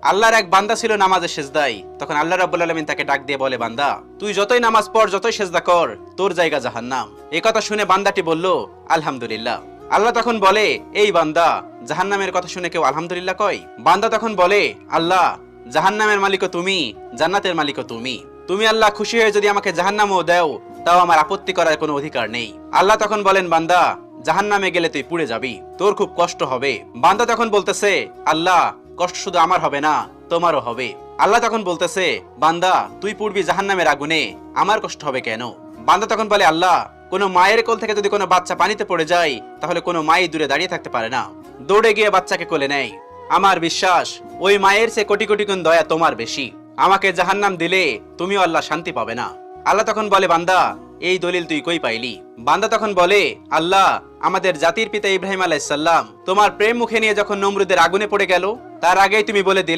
আল্লাহর এক বান্দা ছিল নামাজে সেজদায়। তখন আল্লাহ রাব্বুল আলামিন তাকে ডাক দিয়ে বলে, বান্দা তুই যতই নামাজ পড়, যতই সেজদা কর, তোর জায়গা জাহান্নাম। এই কথা শুনে বান্দাটি বলল, আলহামদুলিল্লাহ। আল্লাহ তখন বলে, এই বান্দা, জাহান্নামের কথা শুনে কেউ আলহামদুলিল্লাহ কয়? বান্দা তখন বলে, আল্লাহ, জাহান্নামের মালিকও তুমি, জান্নাতের মালিকও তুমি। তুমি আল্লাহ খুশি হয়ে যদি আমাকে জাহান্নামও দাও, তাও আমার আপত্তি করার কোনো অধিকার নেই। আল্লাহ তখন বলেন, বান্দা, জাহান্নামে গেলে তুই পুড়ে যাবি, তোর খুব কষ্ট হবে। বান্দা তখন বলতেছে, আল্লাহ, কষ্ট শুধু আমার হবে না, তোমারও হবে। আল্লাহ তখন বলতেছে, বান্দা, তুই পুড়বি জাহান্নামের আগুনে, আমার কষ্ট হবে কেন? বান্দা তখন বলে, আল্লাহ, কোনো মায়ের কোল থেকে যদি কোনো বাচ্চা পানিতে পড়ে যায়, তাহলে কোনো মাই দূরে দাঁড়িয়ে থাকতে পারে না, দৌড়ে গিয়ে বাচ্চাকে কোলে নেয়। আমার বিশ্বাস, ওই মায়ের চেয়ে কোটি কোটি গুণ দয়া তোমার বেশি। আমাকে জাহান্নাম দিলে তুমিও আল্লাহ শান্তি পাবে না। আল্লাহ তখন বলে, বান্দা, এই দলিল তুই কই পাইলি? বান্দা তখন বলে, আল্লাহ, আমাদের জাতির পিতা ইব্রাহিম আলাইহিস সালাম তোমার প্রেম মুখে নিয়ে যখন নমরুদের আগুনে পড়ে গেল, তার আগেই তুমি বলে দিলে